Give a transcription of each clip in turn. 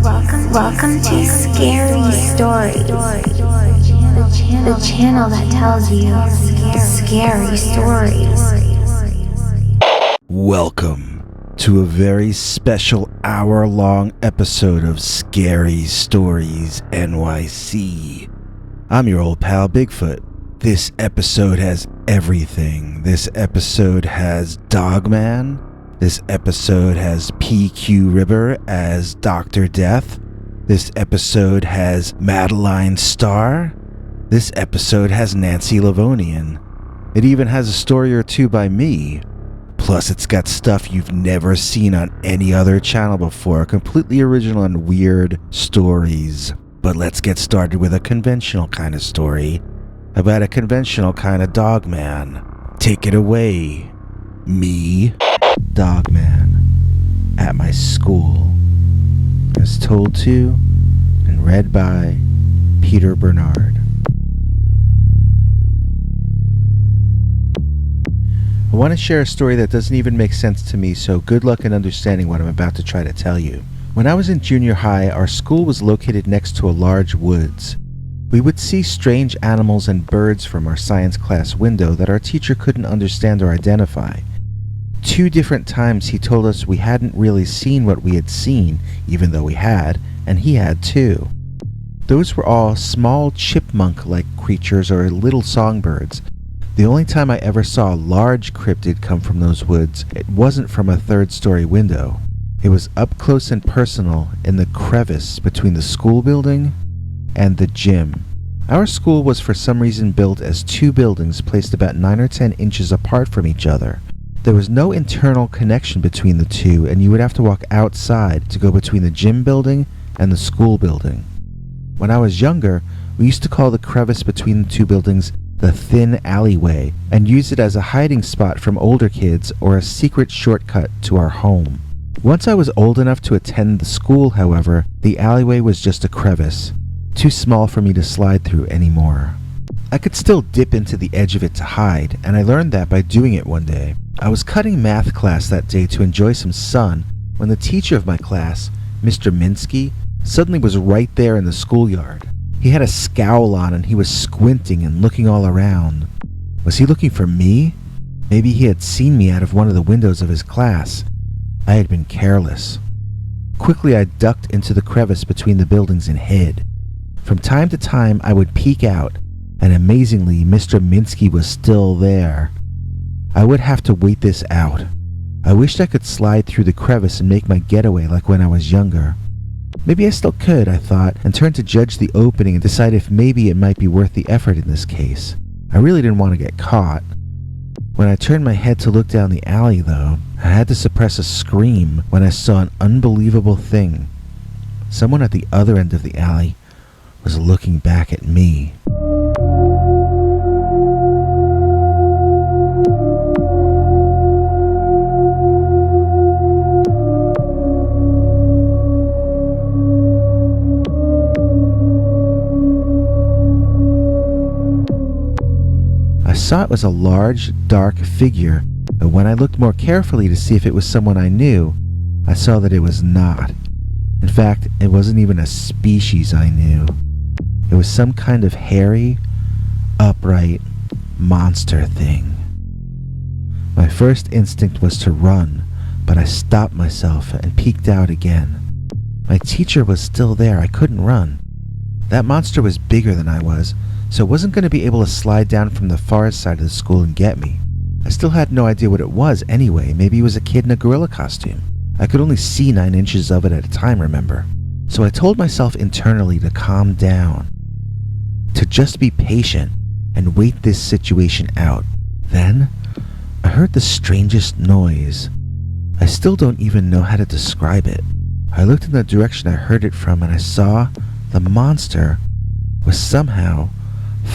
Welcome to Scary Stories, the channel that tells you scary stories. Welcome to a very special hour-long episode of Scary Stories NYC. I'm your old pal Bigfoot. This episode has everything. This episode has Dogman. This episode has PQ Ribber as Dr. Death. This episode has Madeline Starr. This episode has Nancy Levonian. It even has a story or two by me. Plus, it's got stuff you've never seen on any other channel before, completely original and weird stories. But let's get started with a conventional kind of story about a conventional kind of dogman. Take it away, me, Dogman, at my school. As told to and read by Peter Bernard. I want to share a story that doesn't even make sense to me, so good luck in understanding what I'm about to try to tell you. When I was in junior high, our school was located next to a large woods. We would see strange animals and birds from our science class window that our teacher couldn't understand or identify. 2 different times he told us we hadn't really seen what we had seen, even though we had, and he had too. Those were all small chipmunk-like creatures or little songbirds. The only time I ever saw a large cryptid come from those woods, it wasn't from a 3rd-story window. It was up close and personal in the crevice between the school building and the gym. Our school was for some reason built as 2 buildings placed about 9 or 10 inches apart from each other. There was no internal connection between the 2, and you would have to walk outside to go between the gym building and the school building. When I was younger, we used to call the crevice between the 2 buildings the thin alleyway, and use it as a hiding spot from older kids or a secret shortcut to our home. Once I was old enough to attend the school, however, the alleyway was just a crevice, too small for me to slide through anymore. I could still dip into the edge of it to hide, and I learned that by doing it one day. I was cutting math class that day to enjoy some sun when the teacher of my class, Mr. Minsky, suddenly was right there in the schoolyard. He had a scowl on and he was squinting and looking all around. Was he looking for me? Maybe he had seen me out of one of the windows of his class. I had been careless. Quickly I ducked into the crevice between the buildings and hid. From time to time I would peek out, and amazingly Mr. Minsky was still there. I would have to wait this out. I wished I could slide through the crevice and make my getaway like when I was younger. Maybe I still could, I thought, and turned to judge the opening and decide if maybe it might be worth the effort in this case. I really didn't want to get caught. When I turned my head to look down the alley, though, I had to suppress a scream when I saw an unbelievable thing. Someone at the other end of the alley was looking back at me. I saw it was a large, dark figure, but when I looked more carefully to see if it was someone I knew, I saw that it was not. In fact, it wasn't even a species I knew. It was some kind of hairy, upright monster thing. My first instinct was to run, but I stopped myself and peeked out again. My teacher was still there. I couldn't run. That monster was bigger than I was, so it wasn't going to be able to slide down from the far side of the school and get me. I still had no idea what it was anyway. Maybe it was a kid in a gorilla costume. I could only see 9 inches of it at a time, remember? So I told myself internally to calm down, to just be patient and wait this situation out. Then, I heard the strangest noise. I still don't even know how to describe it. I looked in the direction I heard it from and I saw the monster was somehow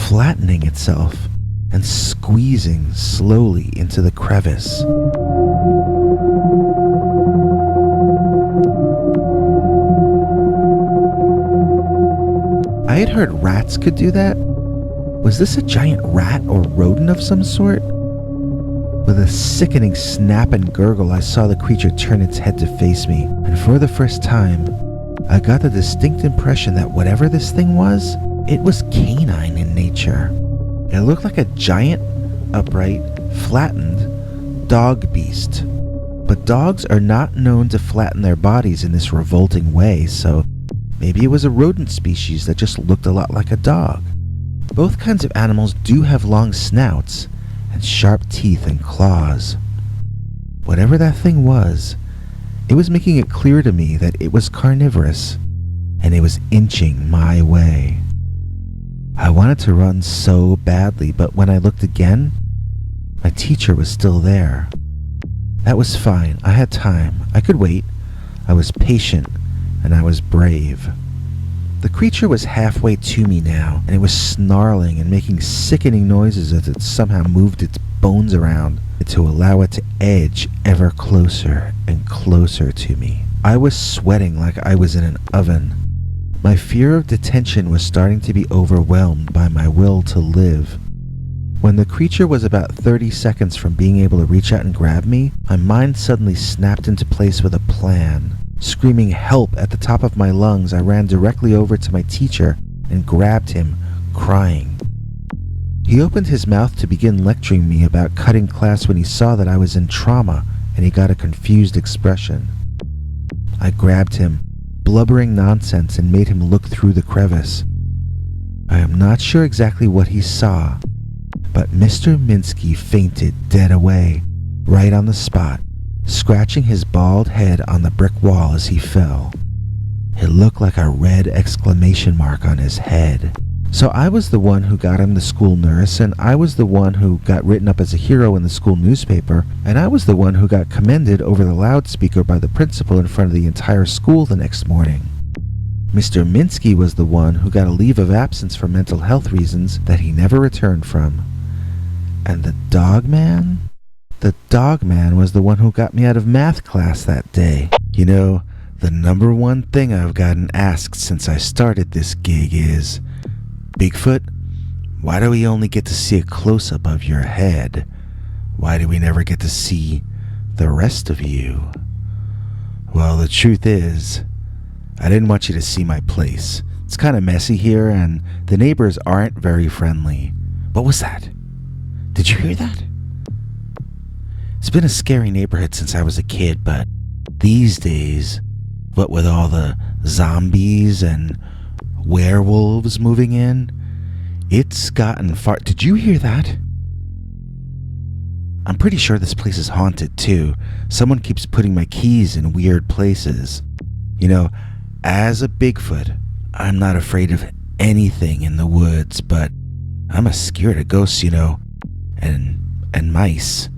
flattening itself and squeezing slowly into the crevice. I had heard rats could do that. Was this a giant rat or rodent of some sort? With a sickening snap and gurgle, I saw the creature turn its head to face me, and for the first time, I got the distinct impression that whatever this thing was, it was canine in nature. It looked like a giant, upright, flattened dog beast. But dogs are not known to flatten their bodies in this revolting way, so maybe it was a rodent species that just looked a lot like a dog. Both kinds of animals do have long snouts and sharp teeth and claws. Whatever that thing was, it was making it clear to me that it was carnivorous, and it was inching my way. I wanted to run so badly, but when I looked again, my teacher was still there. That was fine. I had time. I could wait. I was patient, and I was brave. The creature was halfway to me now, and it was snarling and making sickening noises as it somehow moved its bones around to allow it to edge ever closer and closer to me. I was sweating like I was in an oven. My fear of detention was starting to be overwhelmed by my will to live. When the creature was about 30 seconds from being able to reach out and grab me, my mind suddenly snapped into place with a plan. Screaming help at the top of my lungs, I ran directly over to my teacher and grabbed him, crying. He opened his mouth to begin lecturing me about cutting class when he saw that I was in trauma, and he got a confused expression. I grabbed him, blubbering nonsense, and made him look through the crevice. I am not sure exactly what he saw, but Mr. Minsky fainted dead away, right on the spot, scratching his bald head on the brick wall as he fell. It looked like a red exclamation mark on his head. So I was the one who got him the school nurse, and I was the one who got written up as a hero in the school newspaper, and I was the one who got commended over the loudspeaker by the principal in front of the entire school the next morning. Mr. Minsky was the one who got a leave of absence for mental health reasons that he never returned from. And the Dogman? The Dogman was the one who got me out of math class that day. You know, the number one thing I've gotten asked since I started this gig is, Bigfoot, why do we only get to see a close-up of your head? Why do we never get to see the rest of you? Well, the truth is, I didn't want you to see my place. It's kind of messy here, and the neighbors aren't very friendly. What was that? Did you hear that? It's been a scary neighborhood since I was a kid, but these days, what with all the zombies and werewolves moving in, it's gotten far. Did you hear that? I'm pretty sure this place is haunted too. Someone keeps putting my keys in weird places. You know, as a Bigfoot, I'm not afraid of anything in the woods, but I'm scared of ghosts, you know, and mice.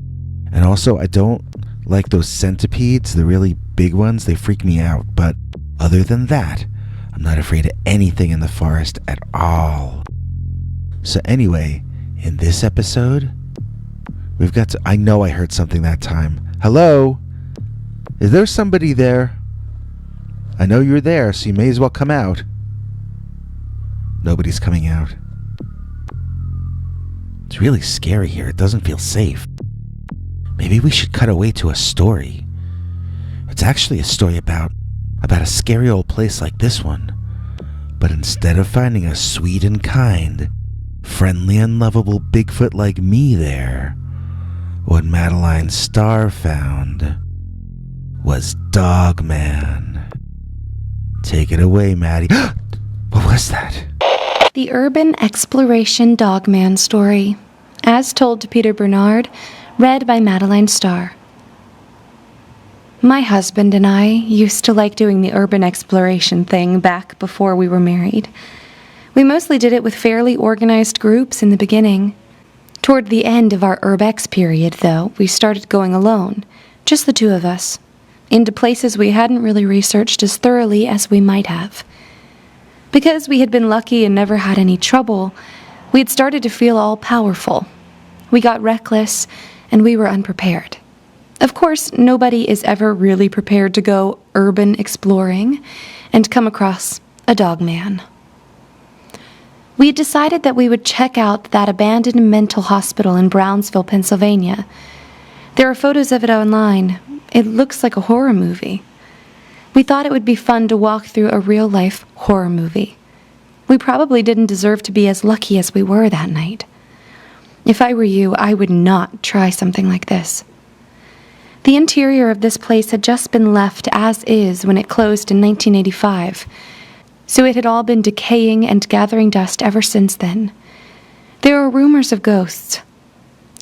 And also, I don't like those centipedes, the really big ones. They freak me out. But other than that, I'm not afraid of anything in the forest at all. So anyway, in this episode, we've got to... I know I heard something that time. Hello? Is there somebody there? I know you're there, so you may as well come out. Nobody's coming out. It's really scary here. It doesn't feel safe. Maybe we should cut away to a story. It's actually a story about a scary old place like this one. But instead of finding a sweet and kind, friendly and lovable Bigfoot like me there, what Madeline Starr found was Dogman. Take it away, Maddie. What was that? The Urban Exploration Dogman Story, as told to Peter Bernard, read by Madeline Starr. My husband and I used to like doing the urban exploration thing back before we were married. We mostly did it with fairly organized groups in the beginning. Toward the end of our Urbex period, though, we started going alone, just the two of us, into places we hadn't really researched as thoroughly as we might have. Because we had been lucky and never had any trouble, we had started to feel all-powerful. We got reckless, and we were unprepared. Of course, nobody is ever really prepared to go urban exploring and come across a Dogman. We had decided that we would check out that abandoned mental hospital in Brownsville, Pennsylvania. There are photos of it online. It looks like a horror movie. We thought it would be fun to walk through a real-life horror movie. We probably didn't deserve to be as lucky as we were that night. If I were you, I would not try something like this. The interior of this place had just been left as is when it closed in 1985, so it had all been decaying and gathering dust ever since then. There were rumors of ghosts.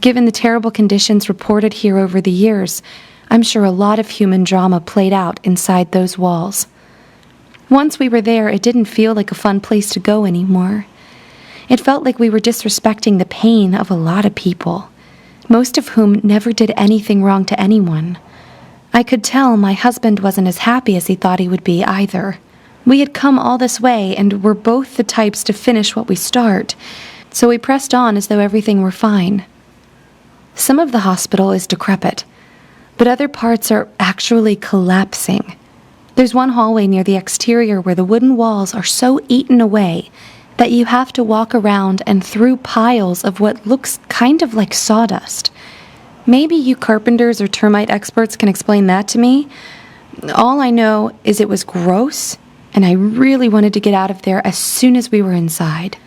Given the terrible conditions reported here over the years, I'm sure a lot of human drama played out inside those walls. Once we were there, it didn't feel like a fun place to go anymore. It felt like we were disrespecting the pain of a lot of people, most of whom never did anything wrong to anyone. I could tell my husband wasn't as happy as he thought he would be either. We had come all this way and were both the types to finish what we start, so we pressed on as though everything were fine. Some of the hospital is decrepit, but other parts are actually collapsing. There's one hallway near the exterior where the wooden walls are so eaten away that you have to walk around and through piles of what looks kind of like sawdust. Maybe you carpenters or termite experts can explain that to me. All I know is it was gross, and I really wanted to get out of there as soon as we were inside.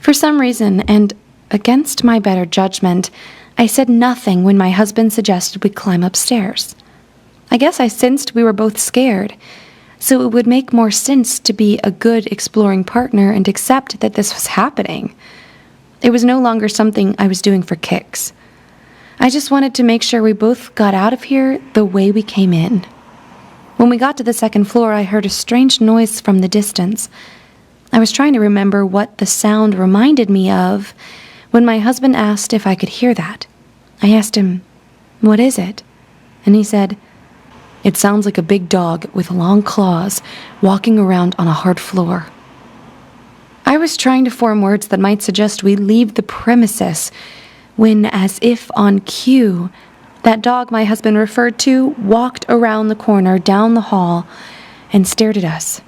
For some reason, and against my better judgment, I said nothing when my husband suggested we climb upstairs. I guess I sensed we were both scared, so it would make more sense to be a good exploring partner and accept that this was happening. It was no longer something I was doing for kicks. I just wanted to make sure we both got out of here the way we came in. When we got to the second floor, I heard a strange noise from the distance. I was trying to remember what the sound reminded me of when my husband asked if I could hear that. I asked him, "What is it?" And he said, "It sounds like a big dog with long claws walking around on a hard floor." I was trying to form words that might suggest we leave the premises when, as if on cue, that dog my husband referred to walked around the corner down the hall and stared at us.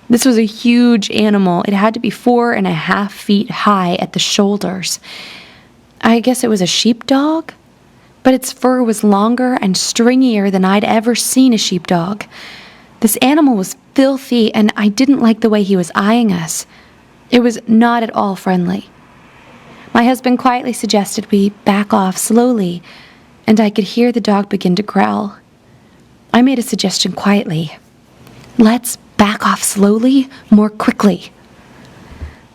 This was a huge animal. It had to be 4.5 feet high at the shoulders. I guess it was a sheepdog, but its fur was longer and stringier than I'd ever seen a sheepdog. This animal was filthy, and I didn't like the way he was eyeing us. It was not at all friendly. My husband quietly suggested we back off slowly, and I could hear the dog begin to growl. I made a suggestion quietly. "Let's back off slowly, more quickly."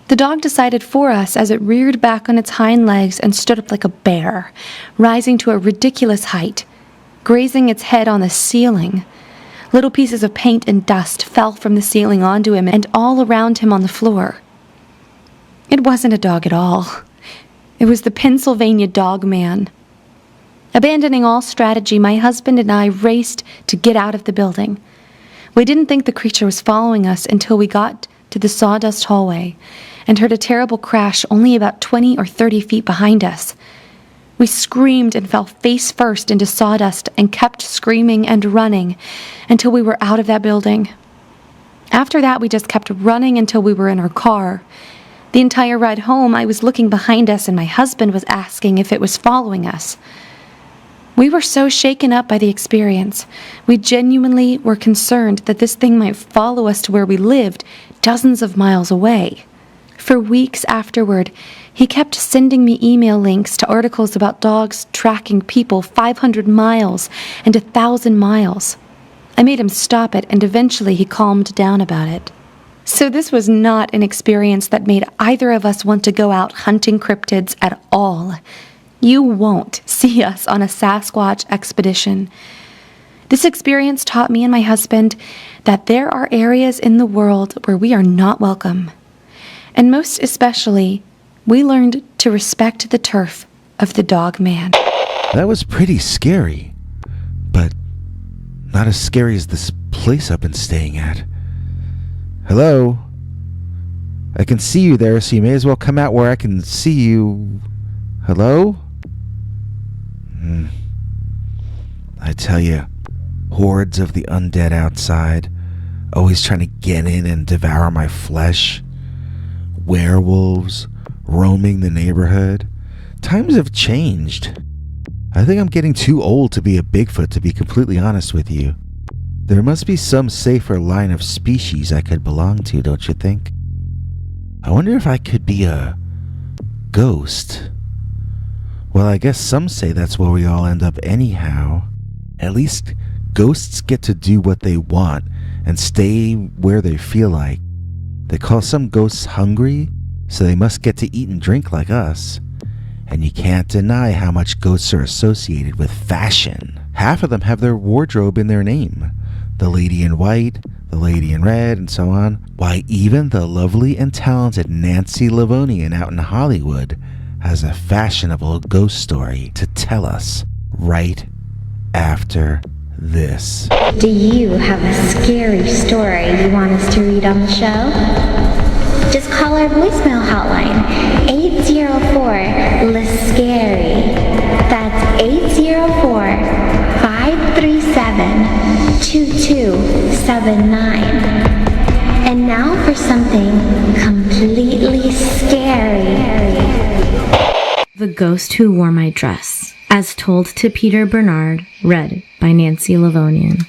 The dog decided for us as it reared back on its hind legs and stood up like a bear, rising to a ridiculous height, grazing its head on the ceiling. Little pieces of paint and dust fell from the ceiling onto him and all around him on the floor. It wasn't a dog at all. It was the Pennsylvania Dogman. Abandoning all strategy, my husband and I raced to get out of the building. We didn't think the creature was following us until we got to the sawdust hallway and heard a terrible crash only about 20 or 30 feet behind us. We screamed and fell face first into sawdust and kept screaming and running until we were out of that building. After that, we just kept running until we were in our car. The entire ride home, I was looking behind us and my husband was asking if it was following us. We were so shaken up by the experience. We genuinely were concerned that this thing might follow us to where we lived, dozens of miles away. For weeks afterward, he kept sending me email links to articles about dogs tracking people 500 miles and 1,000 miles. I made him stop it, and eventually he calmed down about it. So this was not an experience that made either of us want to go out hunting cryptids at all. You won't see us on a Sasquatch expedition. This experience taught me and my husband that there are areas in the world where we are not welcome. And most especially, we learned to respect the turf of the Dogman. That was pretty scary, but not as scary as this place I've been staying at. Hello? I can see you there, so you may as well come out where I can see you. Hello? I tell you, hordes of the undead outside, always trying to get in and devour my flesh. Werewolves roaming the neighborhood. Times have changed. I think I'm getting too old to be a Bigfoot, to be completely honest with you. There must be some safer line of species I could belong to, don't you think? I wonder if I could be a ghost. Well, I guess some say that's where we all end up anyhow. At least ghosts get to do what they want and stay where they feel like. They call some ghosts hungry, so they must get to eat and drink like us. And you can't deny how much ghosts are associated with fashion. Half of them have their wardrobe in their name. The lady in white, the lady in red, and so on. Why, even the lovely and talented Nancy Levonian out in Hollywood has a fashionable ghost story to tell us right after this. Do you have a scary story you want us to read on the show? Just call our voicemail hotline, 804-LIST-SCARY. That's 804-537-2279. And now for something completely scary. The Ghost Who Wore My Dress, as told to Peter Bernard, read by Nancy Levonian.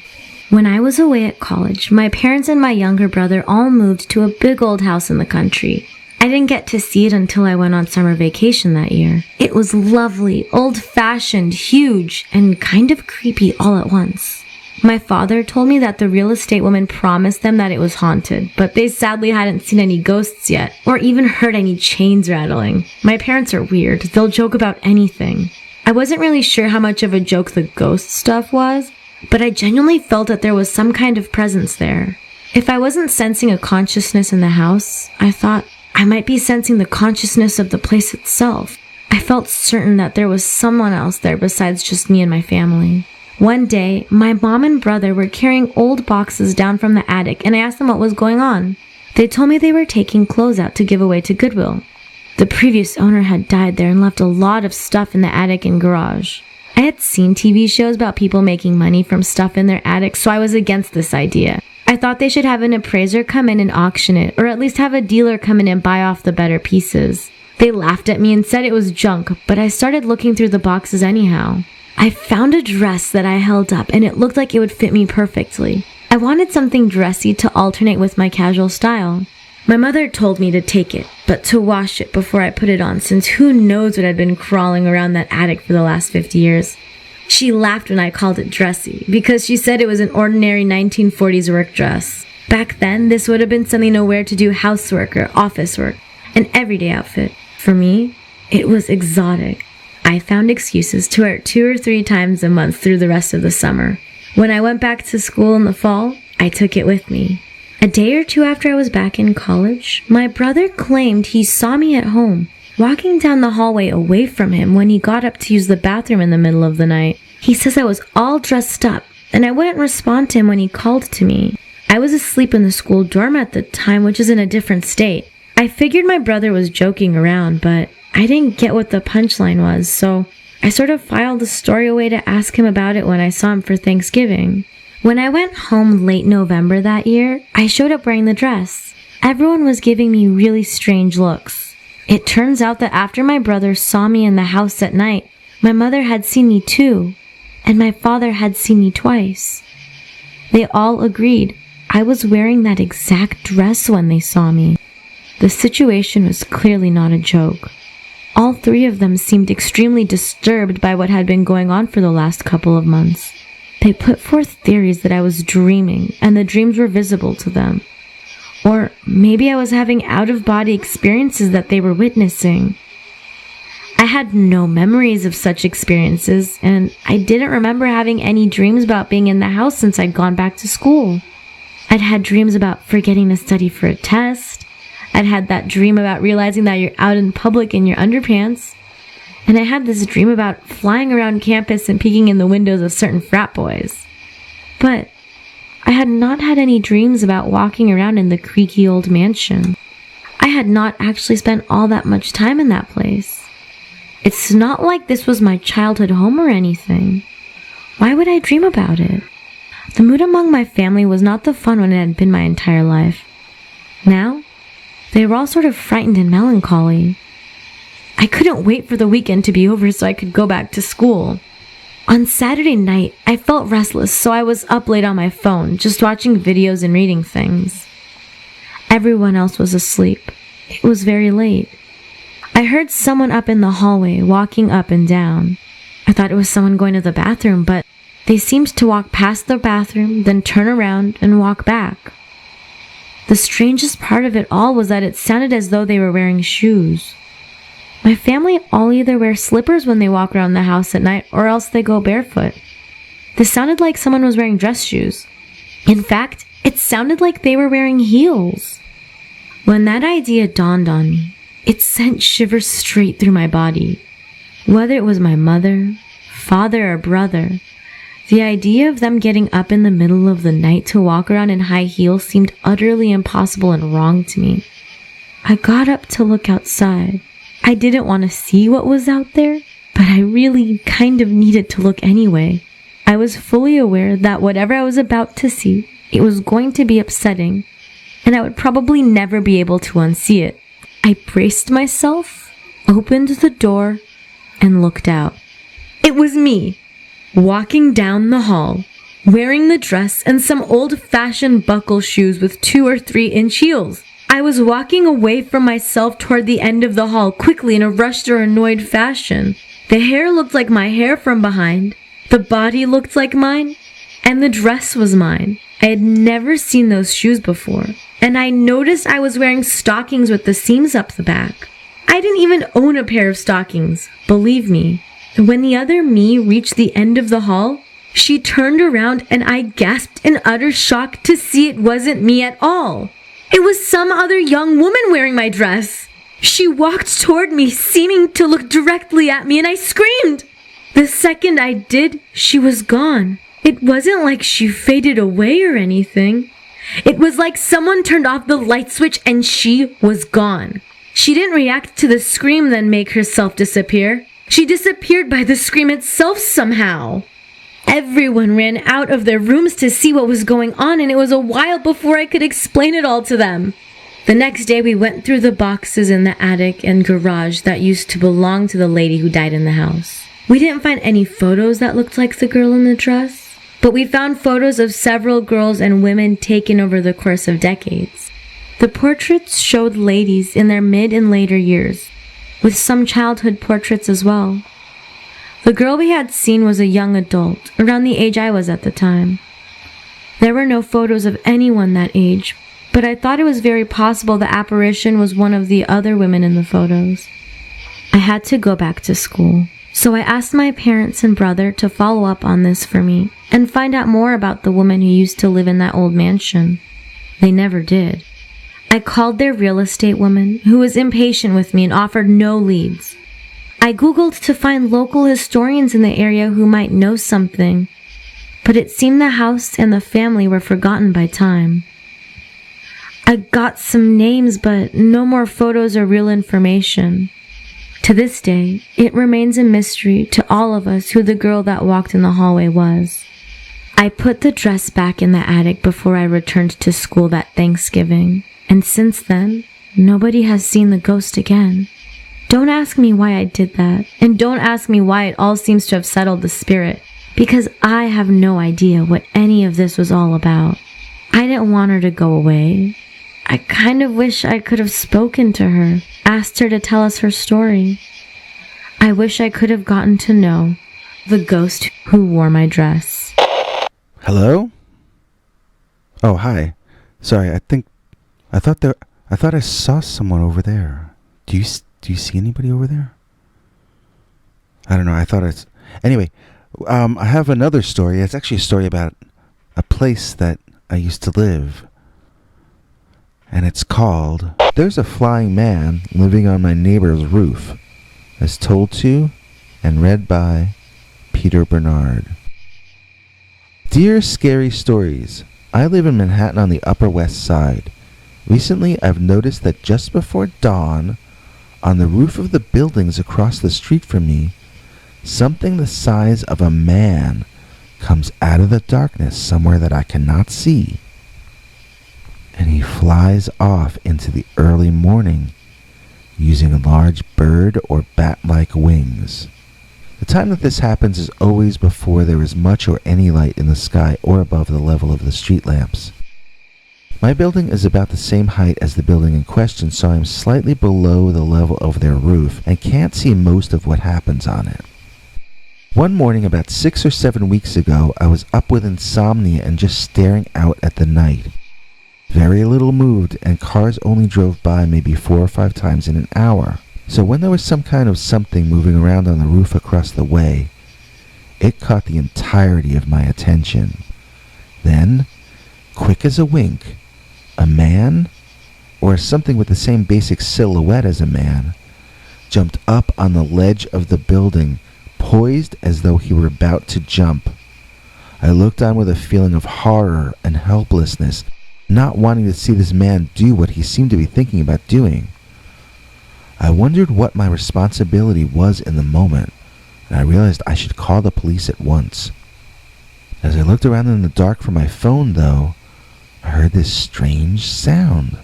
When I was away at college, my parents and my younger brother all moved to a big old house in the country. I didn't get to see it until I went on summer vacation that year. It was lovely, old-fashioned, huge, and kind of creepy all at once. My father told me that the real estate woman promised them that it was haunted, but they sadly hadn't seen any ghosts yet, or even heard any chains rattling. My parents are weird. They'll joke about anything. I wasn't really sure how much of a joke the ghost stuff was, but I genuinely felt that there was some kind of presence there. If I wasn't sensing a consciousness in the house, I thought I might be sensing the consciousness of the place itself. I felt certain that there was someone else there besides just me and my family. One day, my mom and brother were carrying old boxes down from the attic, and I asked them what was going on. They told me they were taking clothes out to give away to Goodwill. The previous owner had died there and left a lot of stuff in the attic and garage. I had seen TV shows about people making money from stuff in their attic, so I was against this idea. I thought they should have an appraiser come in and auction it, or at least have a dealer come in and buy off the better pieces. They laughed at me and said it was junk, but I started looking through the boxes anyhow. I found a dress that I held up, and it looked like it would fit me perfectly. I wanted something dressy to alternate with my casual style. My mother told me to take it, but to wash it before I put it on, since who knows what had been crawling around that attic for the last 50 years. She laughed when I called it dressy, because she said it was an ordinary 1940s work dress. Back then, this would have been something to wear to do housework or office work, an everyday outfit. For me, it was exotic. I found excuses to wear it 2 or 3 times a month through the rest of the summer. When I went back to school in the fall, I took it with me. A day or 2 after I was back in college, my brother claimed he saw me at home, walking down the hallway away from him when he got up to use the bathroom in the middle of the night. He says I was all dressed up, and I wouldn't respond to him when he called to me. I was asleep in the school dorm at the time, which is in a different state. I figured my brother was joking around, but I didn't get what the punchline was, so I sort of filed the story away to ask him about it when I saw him for Thanksgiving. When I went home late November that year, I showed up wearing the dress. Everyone was giving me really strange looks. It turns out that after my brother saw me in the house at night, my mother had seen me too, and my father had seen me twice. They all agreed I was wearing that exact dress when they saw me. The situation was clearly not a joke. All 3 of them seemed extremely disturbed by what had been going on for the last couple of months. They put forth theories that I was dreaming, and the dreams were visible to them. Or maybe I was having out-of-body experiences that they were witnessing. I had no memories of such experiences, and I didn't remember having any dreams about being in the house since I'd gone back to school. I'd had dreams about forgetting to study for a test. I'd had that dream about realizing that you're out in public in your underpants. And I had this dream about flying around campus and peeking in the windows of certain frat boys. But I had not had any dreams about walking around in the creaky old mansion. I had not actually spent all that much time in that place. It's not like this was my childhood home or anything. Why would I dream about it? The mood among my family was not the fun one it had been my entire life. Now, they were all sort of frightened and melancholy. I couldn't wait for the weekend to be over so I could go back to school. On Saturday night, I felt restless, so I was up late on my phone, just watching videos and reading things. Everyone else was asleep. It was very late. I heard someone up in the hallway walking up and down. I thought it was someone going to the bathroom, but they seemed to walk past the bathroom, then turn around and walk back. The strangest part of it all was that it sounded as though they were wearing shoes. My family all either wear slippers when they walk around the house at night or else they go barefoot. This sounded like someone was wearing dress shoes. In fact, it sounded like they were wearing heels. When that idea dawned on me, it sent shivers straight through my body. Whether it was my mother, father, or brother, the idea of them getting up in the middle of the night to walk around in high heels seemed utterly impossible and wrong to me. I got up to look outside. I didn't want to see what was out there, but I really kind of needed to look anyway. I was fully aware that whatever I was about to see, it was going to be upsetting, and I would probably never be able to unsee it. I braced myself, opened the door, and looked out. It was me, walking down the hall, wearing the dress and some old-fashioned buckle shoes with 2 or 3-inch heels. I was walking away from myself toward the end of the hall quickly in a rushed or annoyed fashion. The hair looked like my hair from behind, the body looked like mine, and the dress was mine. I had never seen those shoes before, and I noticed I was wearing stockings with the seams up the back. I didn't even own a pair of stockings, believe me. When the other me reached the end of the hall, she turned around and I gasped in utter shock to see it wasn't me at all. It was some other young woman wearing my dress. She walked toward me, seeming to look directly at me, and I screamed. The second I did, she was gone. It wasn't like she faded away or anything. It was like someone turned off the light switch and she was gone. She didn't react to the scream then make herself disappear. She disappeared by the scream itself somehow. Everyone ran out of their rooms to see what was going on, and it was a while before I could explain it all to them. The next day we went through the boxes in the attic and garage that used to belong to the lady who died in the house. We didn't find any photos that looked like the girl in the dress, but we found photos of several girls and women taken over the course of decades. The portraits showed ladies in their mid and later years, with some childhood portraits as well. The girl we had seen was a young adult, around the age I was at the time. There were no photos of anyone that age, but I thought it was very possible the apparition was one of the other women in the photos. I had to go back to school, so I asked my parents and brother to follow up on this for me and find out more about the woman who used to live in that old mansion. They never did. I called their real estate woman, who was impatient with me and offered no leads. I Googled to find local historians in the area who might know something, but it seemed the house and the family were forgotten by time. I got some names, but no more photos or real information. To this day, it remains a mystery to all of us who the girl that walked in the hallway was. I put the dress back in the attic before I returned to school that Thanksgiving, and since then, nobody has seen the ghost again. Don't ask me why I did that, and don't ask me why it all seems to have settled the spirit, because I have no idea what any of this was all about. I didn't want her to go away. I kind of wish I could have spoken to her, asked her to tell us her story. I wish I could have gotten to know the ghost who wore my dress. Hello? Oh, hi. Sorry, I thought I saw someone over there. Do you see anybody over there? I don't know. Anyway, I have another story. It's actually a story about a place that I used to live. And it's called There's a Flying Man Living on My Neighbor's Roof, as told to and read by Peter Bernard. Dear Scary Stories, I live in Manhattan on the Upper West Side. Recently, I've noticed that just before dawn, on the roof of the buildings across the street from me, something the size of a man comes out of the darkness somewhere that I cannot see. And he flies off into the early morning using large bird or bat-like wings. The time that this happens is always before there is much or any light in the sky or above the level of the street lamps. My building is about the same height as the building in question, so I am slightly below the level of their roof and can't see most of what happens on it. One morning about 6 or 7 weeks ago, I was up with insomnia and just staring out at the night. Very little moved, and cars only drove by maybe 4 or 5 times in an hour. So when there was some kind of something moving around on the roof across the way, it caught the entirety of my attention. Then, quick as a wink, a man, or something with the same basic silhouette as a man, jumped up on the ledge of the building, poised as though he were about to jump. I looked on with a feeling of horror and helplessness, not wanting to see this man do what he seemed to be thinking about doing. I wondered what my responsibility was in the moment, and I realized I should call the police at once. As I looked around in the dark for my phone, though, I heard this strange sound,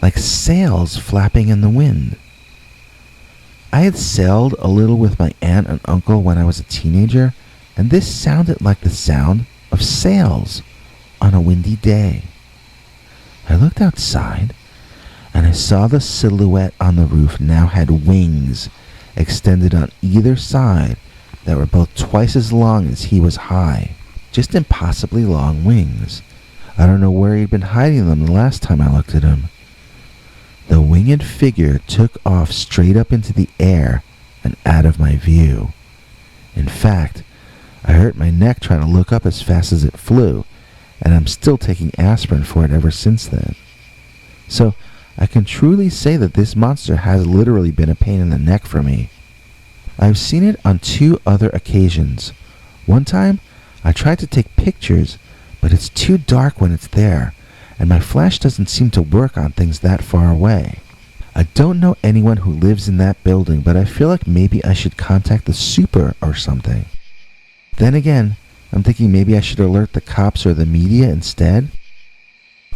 like sails flapping in the wind. I had sailed a little with my aunt and uncle when I was a teenager, and this sounded like the sound of sails on a windy day. I looked outside, and I saw the silhouette on the roof now had wings extended on either side that were both twice as long as he was high. Just impossibly long wings. I don't know where he'd been hiding them the last time I looked at him. The winged figure took off straight up into the air and out of my view. In fact, I hurt my neck trying to look up as fast as it flew, and I'm still taking aspirin for it ever since then. So, I can truly say that this monster has literally been a pain in the neck for me. I've seen it on 2 other occasions. One time, I tried to take pictures, but it's too dark when it's there, and my flash doesn't seem to work on things that far away. I don't know anyone who lives in that building, but I feel like maybe I should contact the super or something. Then again, I'm thinking maybe I should alert the cops or the media instead.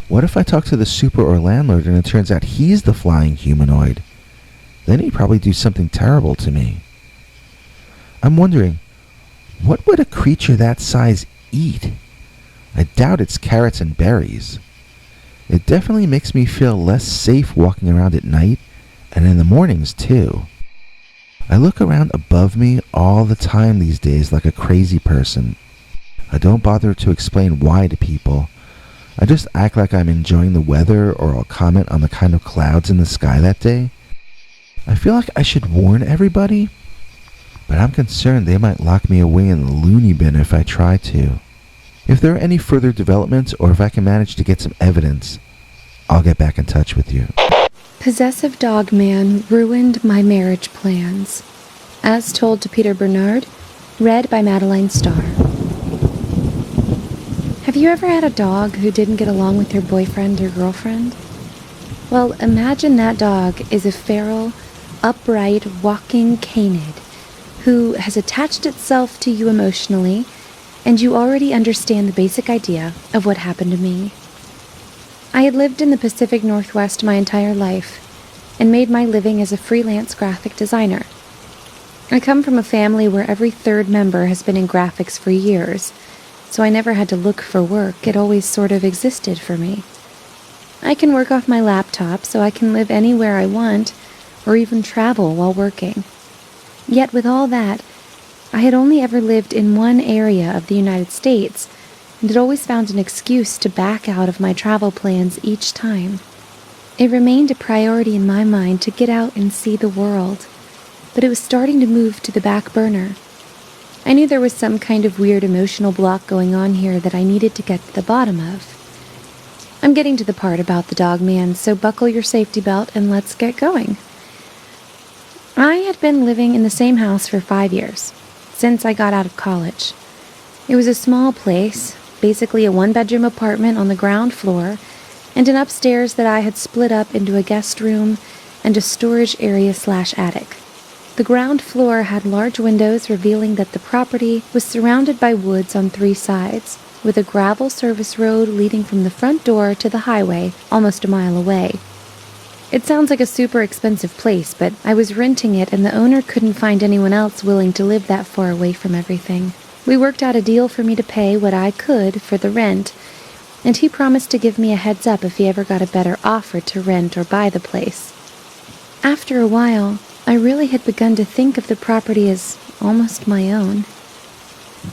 What if I talk to the super or landlord and it turns out he's the flying humanoid? Then he'd probably do something terrible to me. I'm wondering, what would a creature that size eat? I doubt it's carrots and berries. It definitely makes me feel less safe walking around at night, and in the mornings too. I look around above me all the time these days like a crazy person. I don't bother to explain why to people. I just act like I'm enjoying the weather, or I'll comment on the kind of clouds in the sky that day. I feel like I should warn everybody, but I'm concerned they might lock me away in the loony bin if I try to. If there are any further developments, or if I can manage to get some evidence, I'll get back in touch with you. Possessive Dogman ruined my marriage plans. As told to Peter Bernard, read by Madeline Starr. Have you ever had a dog who didn't get along with your boyfriend or girlfriend? Well, imagine that dog is a feral, upright, walking canid who has attached itself to you emotionally, and you already understand the basic idea of what happened to me. I had lived in the Pacific Northwest my entire life and made my living as a freelance graphic designer. I come from a family where every 3rd member has been in graphics for years, so I never had to look for work. It always sort of existed for me. I can work off my laptop, so I can live anywhere I want, or even travel while working. Yet with all that, I had only ever lived in one area of the United States, and had always found an excuse to back out of my travel plans each time. It remained a priority in my mind to get out and see the world, but it was starting to move to the back burner. I knew there was some kind of weird emotional block going on here that I needed to get to the bottom of. I'm getting to the part about the Dogman, so buckle your safety belt and let's get going. I had been living in the same house for 5 years, since I got out of college. It was a small place, basically a 1-bedroom apartment on the ground floor, and an upstairs that I had split up into a guest room and a storage area/attic. The ground floor had large windows revealing that the property was surrounded by woods on 3 sides, with a gravel service road leading from the front door to the highway almost a mile away. It sounds like a super expensive place, but I was renting it and the owner couldn't find anyone else willing to live that far away from everything. We worked out a deal for me to pay what I could for the rent, and he promised to give me a heads up if he ever got a better offer to rent or buy the place. After a while, I really had begun to think of the property as almost my own.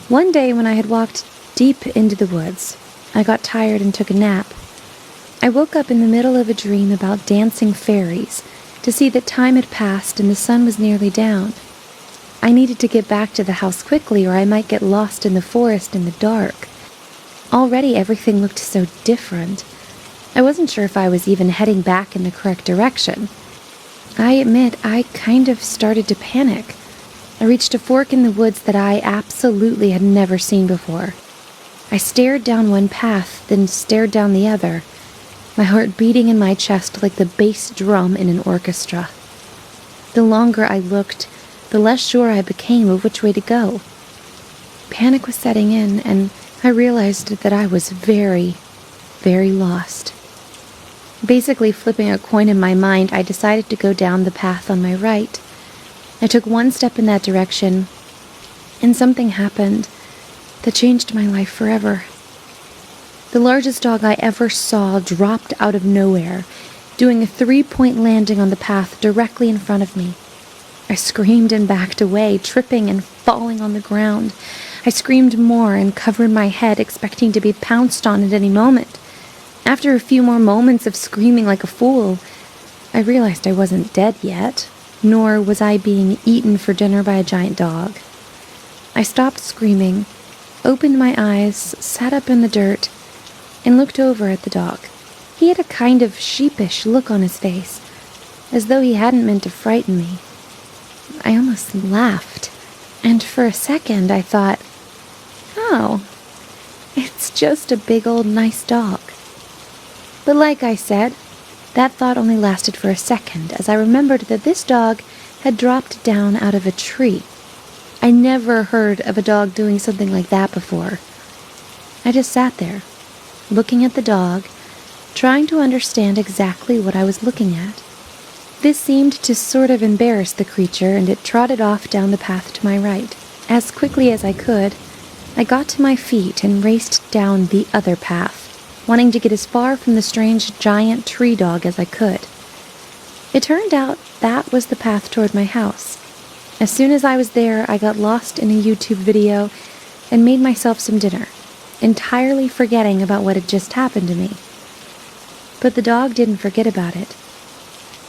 One day when I had walked deep into the woods, I got tired and took a nap. I woke up in the middle of a dream about dancing fairies to see that time had passed and the sun was nearly down. I needed to get back to the house quickly or I might get lost in the forest in the dark. Already everything looked so different. I wasn't sure if I was even heading back in the correct direction. I admit I kind of started to panic. I reached a fork in the woods that I absolutely had never seen before. I stared down one path, then stared down the other, my heart beating in my chest like the bass drum in an orchestra. The longer I looked, the less sure I became of which way to go. Panic was setting in, and I realized that I was very, very lost. Basically flipping a coin in my mind, I decided to go down the path on my right. I took one step in that direction, and something happened that changed my life forever. The largest dog I ever saw dropped out of nowhere, doing a 3-point landing on the path directly in front of me. I screamed and backed away, tripping and falling on the ground. I screamed more and covered my head, expecting to be pounced on at any moment. After a few more moments of screaming like a fool, I realized I wasn't dead yet, nor was I being eaten for dinner by a giant dog. I stopped screaming, opened my eyes, sat up in the dirt, and looked over at the dog. He had a kind of sheepish look on his face, as though he hadn't meant to frighten me. I almost laughed, and for a second I thought, oh, it's just a big old nice dog. But like I said, that thought only lasted for a second, as I remembered that this dog had dropped down out of a tree. I never heard of a dog doing something like that before. I just sat there, looking at the dog, trying to understand exactly what I was looking at. This seemed to sort of embarrass the creature, and it trotted off down the path to my right. As quickly as I could, I got to my feet and raced down the other path, wanting to get as far from the strange giant tree dog as I could. It turned out that was the path toward my house. As soon as I was there, I got lost in a YouTube video and made myself some dinner, entirely forgetting about what had just happened to me. But the dog didn't forget about it.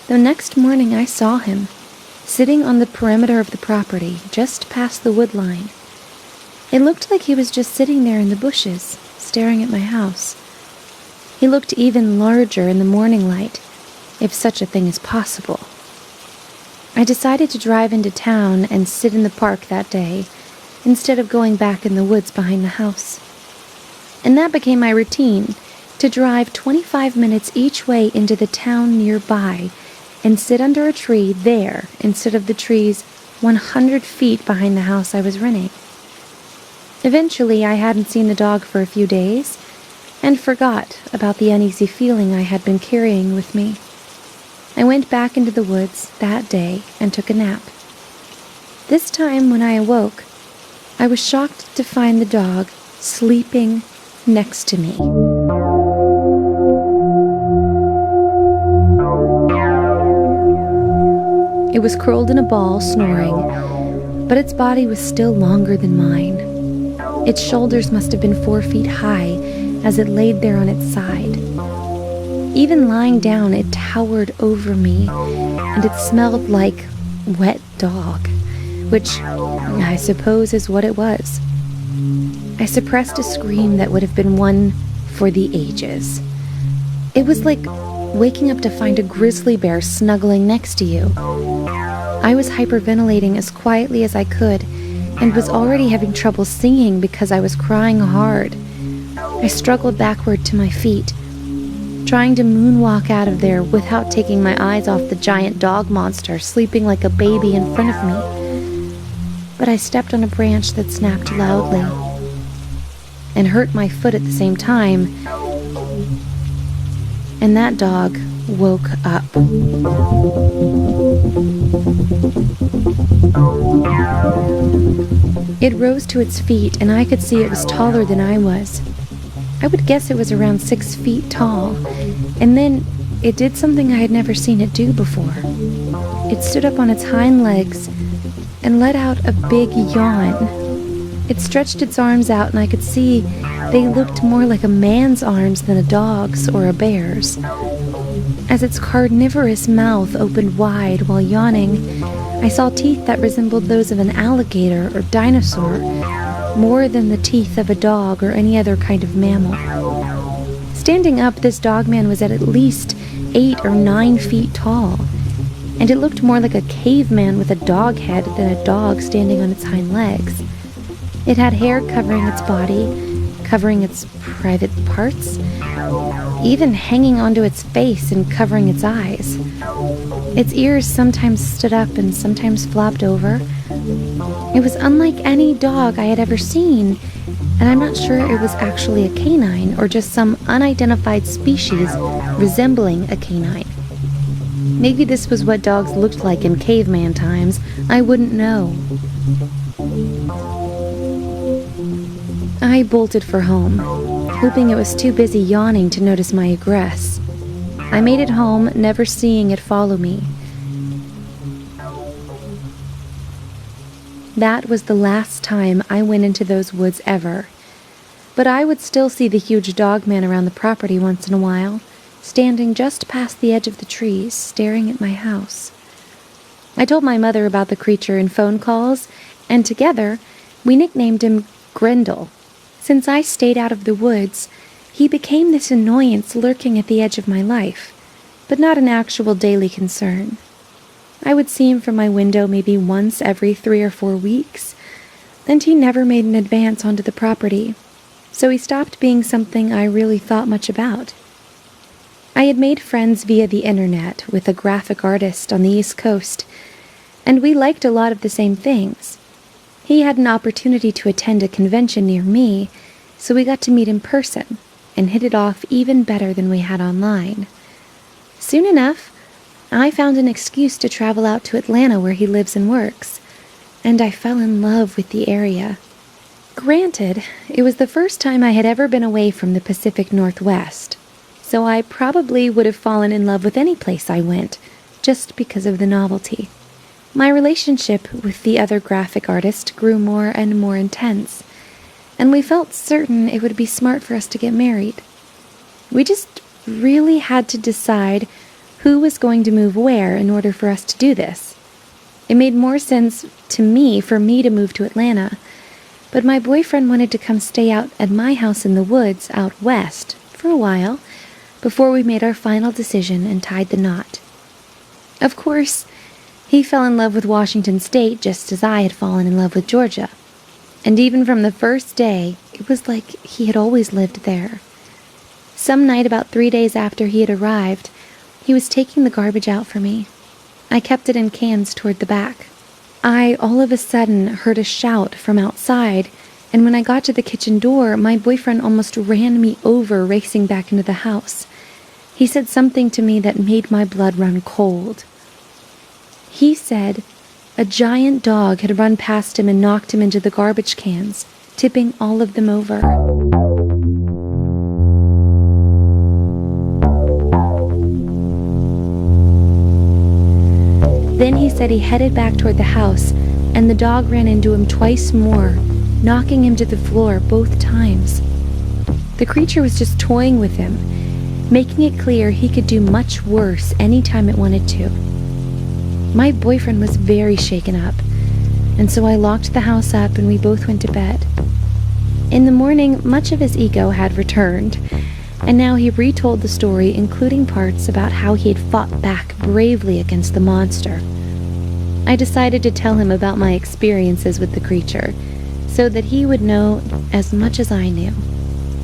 The next morning I saw him, sitting on the perimeter of the property, just past the wood line. It looked like he was just sitting there in the bushes, staring at my house. He looked even larger in the morning light, if such a thing is possible. I decided to drive into town and sit in the park that day, instead of going back in the woods behind the house. And that became my routine, to drive 25 minutes each way into the town nearby and sit under a tree there instead of the trees 100 feet behind the house I was renting. Eventually, I hadn't seen the dog for a few days and forgot about the uneasy feeling I had been carrying with me. I went back into the woods that day and took a nap. This time, when I awoke, I was shocked to find the dog sleeping next to me. It was curled in a ball, snoring, but its body was still longer than mine. Its shoulders must have been 4 feet high as it laid there on its side. Even lying down, it towered over me, and it smelled like wet dog, which I suppose is what it was. I suppressed a scream that would have been one for the ages. It was like waking up to find a grizzly bear snuggling next to you. I was hyperventilating as quietly as I could and was already having trouble singing because I was crying hard. I struggled backward to my feet, trying to moonwalk out of there without taking my eyes off the giant dog monster sleeping like a baby in front of me. But I stepped on a branch that snapped loudly and hurt my foot at the same time. And that dog woke up. It rose to its feet, and I could see it was taller than I was. I would guess it was around 6 feet tall, and then it did something I had never seen it do before. It stood up on its hind legs and let out a big yawn. It stretched its arms out, and I could see they looked more like a man's arms than a dog's or a bear's. As its carnivorous mouth opened wide while yawning, I saw teeth that resembled those of an alligator or dinosaur, more than the teeth of a dog or any other kind of mammal. Standing up, this Dogman was at least 8 or 9 feet tall, and it looked more like a caveman with a dog head than a dog standing on its hind legs. It had hair covering its body, covering its private parts, even hanging onto its face and covering its eyes. Its ears sometimes stood up and sometimes flopped over. It was unlike any dog I had ever seen, and I'm not sure it was actually a canine or just some unidentified species resembling a canine. Maybe this was what dogs looked like in caveman times. I wouldn't know. I bolted for home, hoping it was too busy yawning to notice my egress. I made it home, never seeing it follow me. That was the last time I went into those woods ever. But I would still see the huge Dogman around the property once in a while, standing just past the edge of the trees, staring at my house. I told my mother about the creature in phone calls, and together we nicknamed him Grendel. Since I stayed out of the woods, he became this annoyance lurking at the edge of my life, but not an actual daily concern. I would see him from my window maybe once every 3 or 4 weeks, and he never made an advance onto the property, so he stopped being something I really thought much about. I had made friends via the internet with a graphic artist on the East Coast, and we liked a lot of the same things. He had an opportunity to attend a convention near me, so we got to meet in person and hit it off even better than we had online. Soon enough, I found an excuse to travel out to Atlanta where he lives and works, and I fell in love with the area. Granted, it was the first time I had ever been away from the Pacific Northwest, so I probably would have fallen in love with any place I went, just because of the novelty. My relationship with the other graphic artist grew more and more intense, and we felt certain it would be smart for us to get married. We just really had to decide who was going to move where in order for us to do this. It made more sense to me for me to move to Atlanta, but my boyfriend wanted to come stay out at my house in the woods out west for a while before we made our final decision and tied the knot. Of course, he fell in love with Washington State just as I had fallen in love with Georgia. And even from the first day, it was like he had always lived there. Some night about 3 days after he had arrived, he was taking the garbage out for me. I kept it in cans toward the back. I all of a sudden heard a shout from outside, and when I got to the kitchen door, my boyfriend almost ran me over racing back into the house. He said something to me that made my blood run cold. He said a giant dog had run past him and knocked him into the garbage cans, tipping all of them over. Then he said he headed back toward the house, and the dog ran into him twice more, knocking him to the floor both times. The creature was just toying with him, making it clear he could do much worse any time it wanted to. My boyfriend was very shaken up, and so I locked the house up and we both went to bed. In the morning, much of his ego had returned, and now he retold the story, including parts about how he had fought back bravely against the monster. I decided to tell him about my experiences with the creature, so that he would know as much as I knew.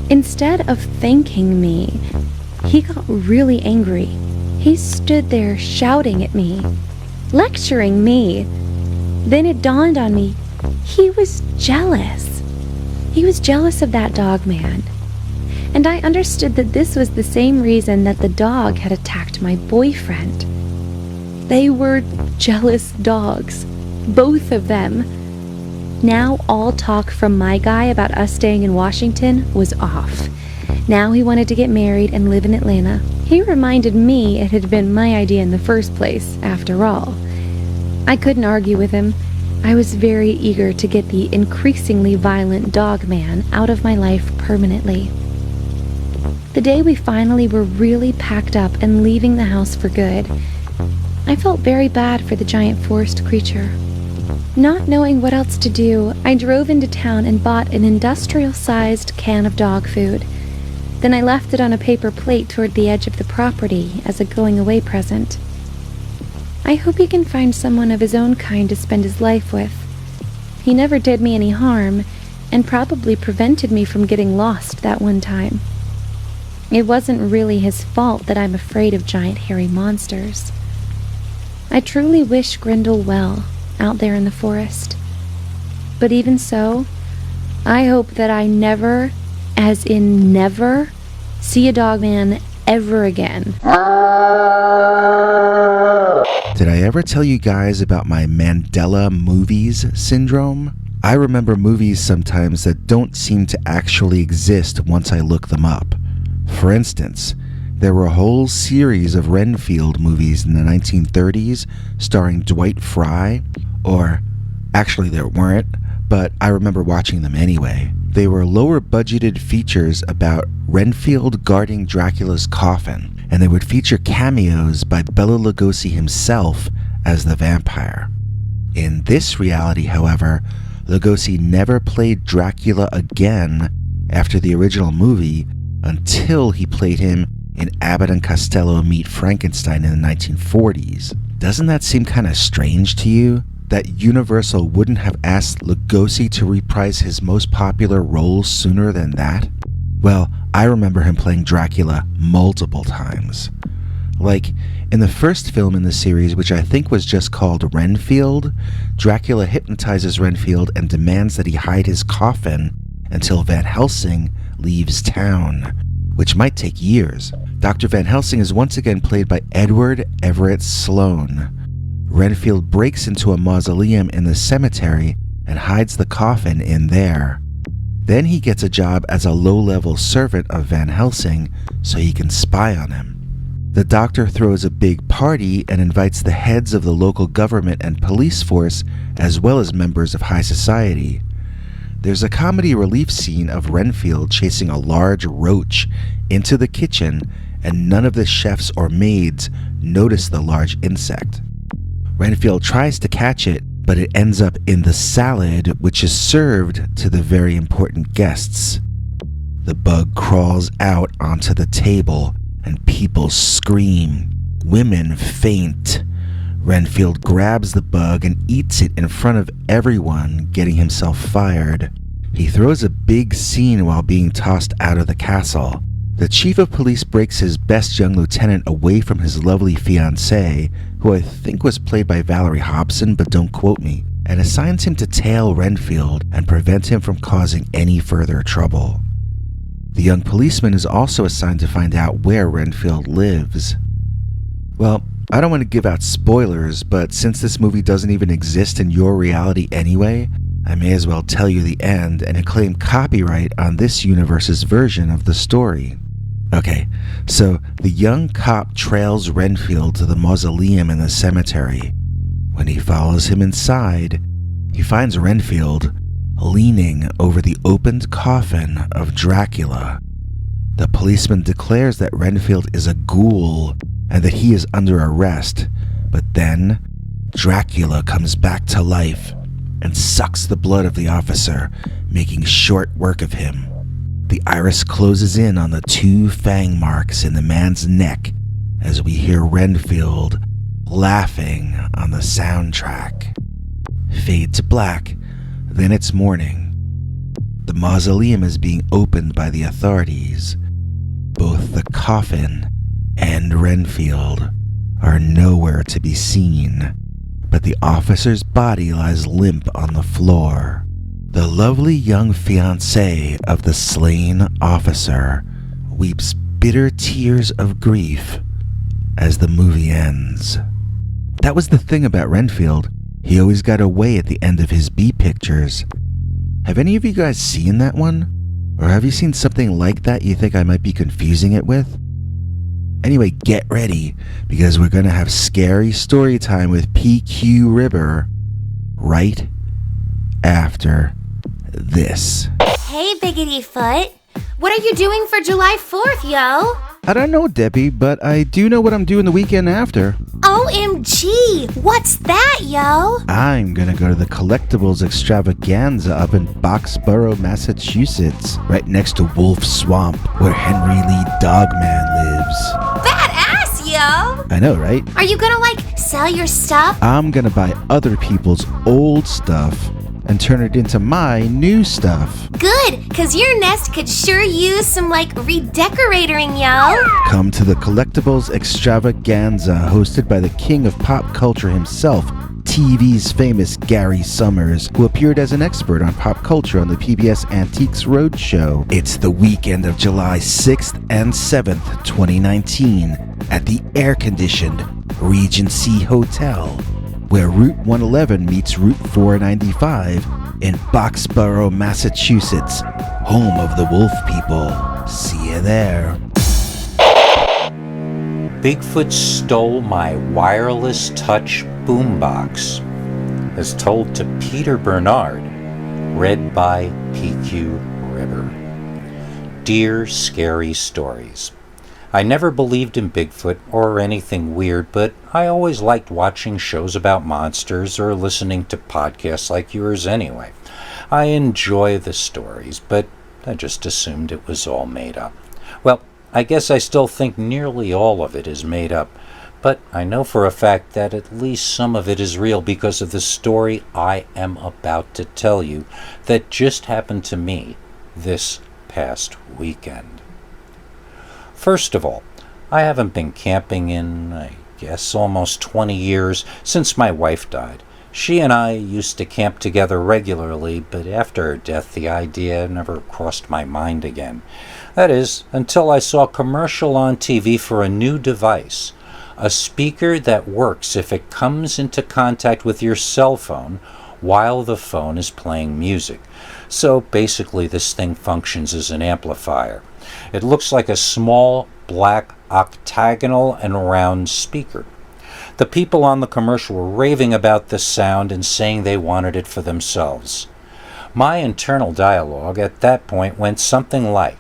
Instead of thanking me, he got really angry. He stood there shouting at me, lecturing me. Then it dawned on me, he was jealous. He was jealous of that Dogman. and I understood that this was the same reason that the dog had attacked my boyfriend. They were jealous dogs, both of them. Now all talk from my guy about us staying in Washington was off. Now he wanted to get married and live in Atlanta. He reminded me it had been my idea in the first place, after all. I couldn't argue with him. I was very eager to get the increasingly violent Dogman out of my life permanently. The day we finally were really packed up and leaving the house for good, I felt very bad for the giant forest creature. Not knowing what else to do, I drove into town and bought an industrial-sized can of dog food. Then I left it on a paper plate toward the edge of the property as a going-away present. I hope he can find someone of his own kind to spend his life with. He never did me any harm, and probably prevented me from getting lost that one time. It wasn't really his fault that I'm afraid of giant hairy monsters. I truly wish Grendel well out there in the forest. But even so, I hope that I never, as in never, see a Dogman ever again. Did I ever tell you guys about my Mandela movies syndrome? I remember movies sometimes that don't seem to actually exist once I look them up. For instance, there were a whole series of Renfield movies in the 1930s starring Dwight Fry, or actually there weren't, but I remember watching them anyway. They were lower budgeted features about Renfield guarding Dracula's coffin, and they would feature cameos by Bela Lugosi himself as the vampire. In this reality, however, Lugosi never played Dracula again after the original movie until he played him in Abbott and Costello Meet Frankenstein in the 1940s. Doesn't that seem kind of strange to you? That Universal wouldn't have asked Lugosi to reprise his most popular roles sooner than that? Well, I remember him playing Dracula multiple times. Like, in the first film in the series, which I think was just called Renfield, Dracula hypnotizes Renfield and demands that he hide his coffin until Van Helsing leaves town, which might take years. Dr. Van Helsing is once again played by Edward Everett Sloane. Renfield breaks into a mausoleum in the cemetery and hides the coffin in there. Then he gets a job as a low-level servant of Van Helsing so he can spy on him. The doctor throws a big party and invites the heads of the local government and police force as well as members of high society. There's a comedy relief scene of Renfield chasing a large roach into the kitchen, and none of the chefs or maids notice the large insect. Renfield tries to catch it, but it ends up in the salad, which is served to the very important guests. The bug crawls out onto the table, and people scream. Women faint. Renfield grabs the bug and eats it in front of everyone, getting himself fired. He throws a big scene while being tossed out of the castle. The chief of police breaks his best young lieutenant away from his lovely fiancée, who I think was played by Valerie Hobson, but don't quote me, and assigns him to tail Renfield and prevent him from causing any further trouble. The young policeman is also assigned to find out where Renfield lives. Well, I don't want to give out spoilers, but since this movie doesn't even exist in your reality anyway, I may as well tell you the end and claim copyright on this universe's version of the story. Okay, so the young cop trails Renfield to the mausoleum in the cemetery. When he follows him inside, he finds Renfield leaning over the opened coffin of Dracula. The policeman declares that Renfield is a ghoul and that he is under arrest, but then Dracula comes back to life and sucks the blood of the officer, making short work of him. The iris closes in on the 2 fang marks in the man's neck as we hear Renfield laughing on the soundtrack. Fade to black, then it's morning. The mausoleum is being opened by the authorities. Both the coffin and Renfield are nowhere to be seen, but the officer's body lies limp on the floor. The lovely young fiancée of the slain officer weeps bitter tears of grief as the movie ends. That was the thing about Renfield. He always got away at the end of his B pictures. Have any of you guys seen that one? Or have you seen something like that you think I might be confusing it with? Anyway, get ready, because we're going to have scary story time with PQ Ribber right after this. Hey, Biggity Foot. What are you doing for July 4th, yo? I don't know, Debbie, but I do know what I'm doing the weekend after. OMG! What's that, yo? I'm gonna go to the collectibles extravaganza up in Boxborough, Massachusetts, right next to Wolf Swamp, where Henry Lee Dogman lives. Badass, yo! I know, right? Are you gonna, sell your stuff? I'm gonna buy other people's old stuff and turn it into my new stuff. Good, cause your nest could sure use some, redecorating, yo. Come to the collectibles extravaganza, hosted by the king of pop culture himself, TV's famous Gary Summers, who appeared as an expert on pop culture on the PBS Antiques Roadshow. It's the weekend of July 6th and 7th, 2019, at the air-conditioned Regency Hotel, where Route 111 meets Route 495 in Boxborough, Massachusetts, home of the Wolf People. See you there. Bigfoot stole my wireless touch boombox, as told to Peter Bernard, read by PQ Ribber. Dear Scary Stories, I never believed in Bigfoot or anything weird, but I always liked watching shows about monsters or listening to podcasts like yours anyway. I enjoy the stories, but I just assumed it was all made up. Well, I guess I still think nearly all of it is made up, but I know for a fact that at least some of it is real because of the story I am about to tell you that just happened to me this past weekend. First of all, I haven't been camping in, I guess, almost 20 years since my wife died. She and I used to camp together regularly, but after her death, the idea never crossed my mind again. That is, until I saw a commercial on TV for a new device, a speaker that works if it comes into contact with your cell phone while the phone is playing music. So basically, this thing functions as an amplifier. It looks like a small, black, octagonal and round speaker. The people on the commercial were raving about the sound and saying they wanted it for themselves. My internal dialogue at that point went something like,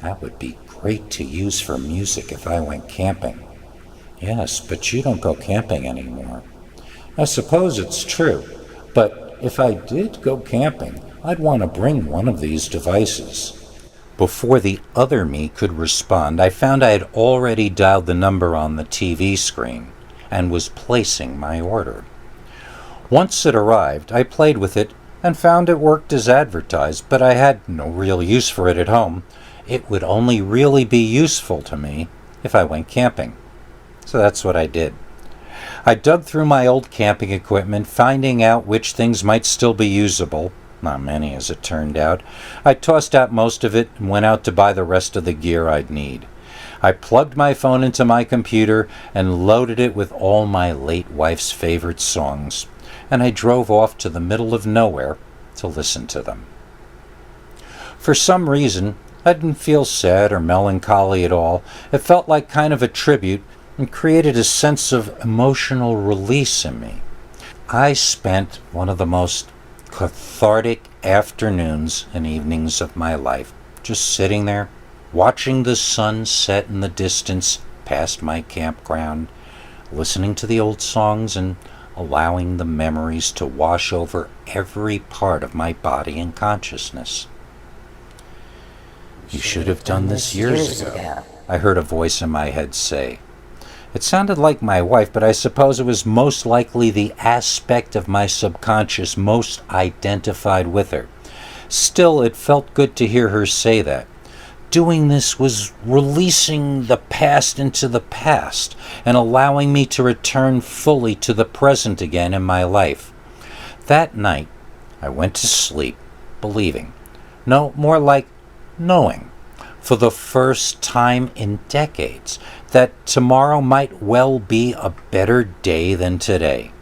"That would be great to use for music if I went camping." "Yes, but you don't go camping anymore." "I suppose it's true, but if I did go camping, I'd want to bring one of these devices." Before the other me could respond, I found I had already dialed the number on the TV screen and was placing my order. Once it arrived, I played with it and found it worked as advertised, but I had no real use for it at home. It would only really be useful to me if I went camping. So that's what I did. I dug through my old camping equipment, finding out which things might still be usable. Not many, as it turned out. I tossed out most of it and went out to buy the rest of the gear I'd need. I plugged my phone into my computer and loaded it with all my late wife's favorite songs, and I drove off to the middle of nowhere to listen to them. For some reason, I didn't feel sad or melancholy at all. It felt like kind of a tribute and created a sense of emotional release in me. I spent one of the most cathartic afternoons and evenings of my life just sitting there, watching the sun set in the distance past my campground, listening to the old songs and allowing the memories to wash over every part of my body and consciousness. "You should have done this years ago," I heard a voice in my head say. It sounded like my wife, but I suppose it was most likely the aspect of my subconscious most identified with her. Still, it felt good to hear her say that. Doing this was releasing the past into the past and allowing me to return fully to the present again in my life. That night, I went to sleep, believing. No, more like knowing. for the first time in decades, that tomorrow might well be a better day than today.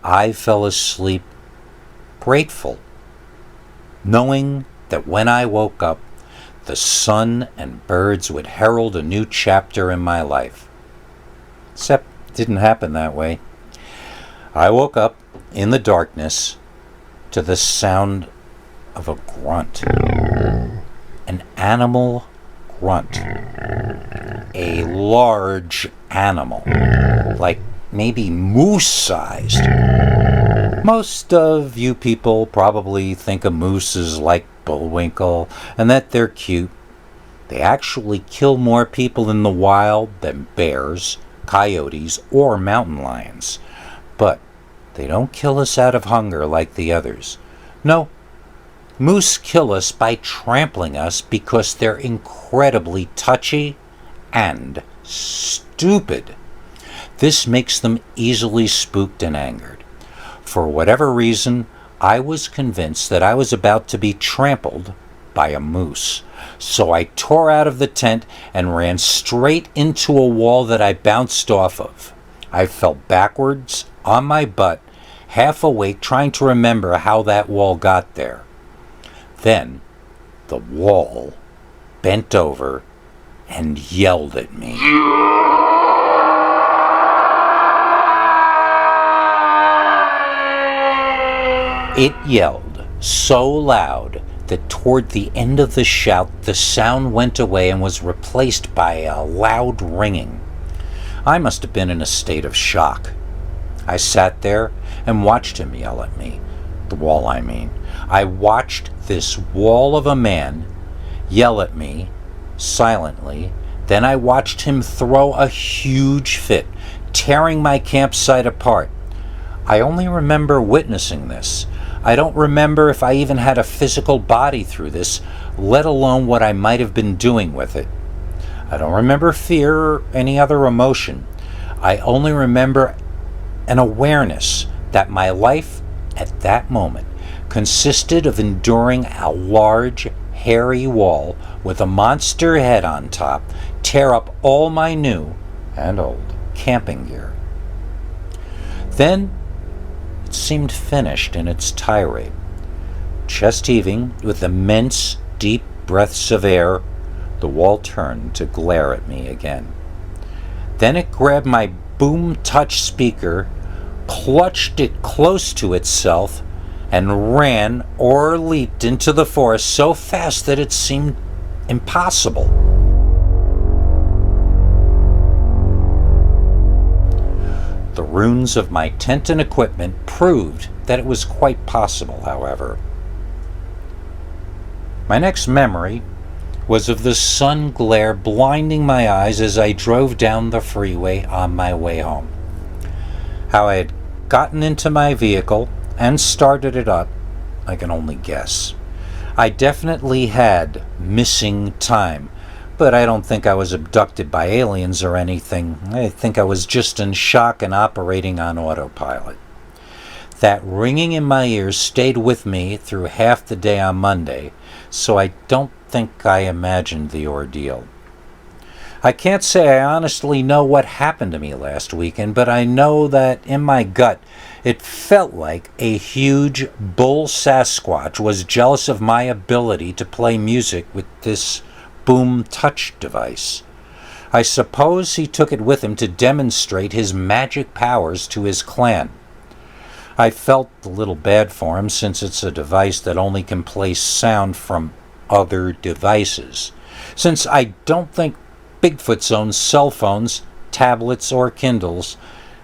I fell asleep grateful, knowing that when I woke up, the sun and birds would herald a new chapter in my life. Except it didn't happen that way. I woke up in the darkness to the sound of a grunt. An animal grunt. A large animal, like maybe moose-sized. Most of you people probably think of mooses like Bullwinkle and that they're cute. They actually kill more people in the wild than bears, coyotes, or mountain lions. But they don't kill us out of hunger like the others. No, moose kill us by trampling us because they're incredibly touchy and stupid. This makes them easily spooked and angered. For whatever reason, I was convinced that I was about to be trampled by a moose. So I tore out of the tent and ran straight into a wall that I bounced off of. I fell backwards on my butt, half awake, trying to remember how that wall got there. Then the wall bent over and yelled at me. It yelled so loud that toward the end of the shout, the sound went away and was replaced by a loud ringing. I must have been in a state of shock. I sat there and watched him yell at me. The wall, I mean. I watched this wall of a man yell at me silently. Then I watched him throw a huge fit, tearing my campsite apart. I only remember witnessing this. I don't remember if I even had a physical body through this, let alone what I might have been doing with it. I don't remember fear or any other emotion. I only remember an awareness that my life at that moment consisted of enduring a large, hairy wall with a monster head on top tear up all my new and old camping gear. Then it seemed finished in its tirade. Chest heaving, with immense, deep breaths of air, the wall turned to glare at me again. Then it grabbed my boom touch speaker, clutched it close to itself, and ran or leaped into the forest so fast that it seemed impossible. The runes of my tent and equipment proved that it was quite possible, however. My next memory was of the sun glare blinding my eyes as I drove down the freeway on my way home. How I had gotten into my vehicle and started it up, I can only guess. I definitely had missing time, but I don't think I was abducted by aliens or anything. I think I was just in shock and operating on autopilot. That ringing in my ears stayed with me through half the day on Monday, so I don't think I imagined the ordeal. I can't say I honestly know what happened to me last weekend, but I know that in my gut it felt like a huge bull Sasquatch was jealous of my ability to play music with this boom touch device. I suppose he took it with him to demonstrate his magic powers to his clan. I felt a little bad for him since it's a device that only can play sound from other devices. Since I don't think Bigfoot owns cell phones, tablets, or Kindles,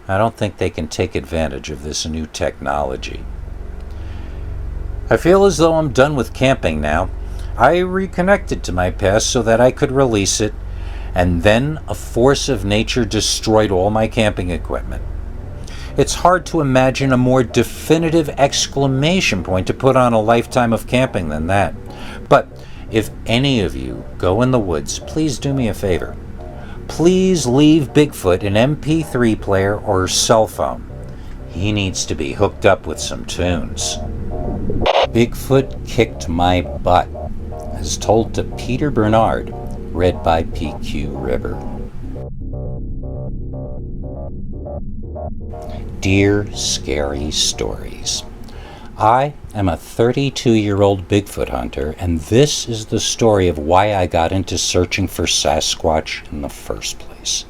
I don't think they can take advantage of this new technology. I feel as though I'm done with camping now. I reconnected to my past so that I could release it, and then a force of nature destroyed all my camping equipment. It's hard to imagine a more definitive exclamation point to put on a lifetime of camping than that. But if any of you go in the woods, please do me a favor. Please leave Bigfoot an MP3 player or cell phone. He needs to be hooked up with some tunes. Bigfoot kicked my butt. as told to Peter Bernard, read by PQ River. Dear Scary Stories, I am a 32-year-old Bigfoot hunter, and this is the story of why I got into searching for Sasquatch in the first place.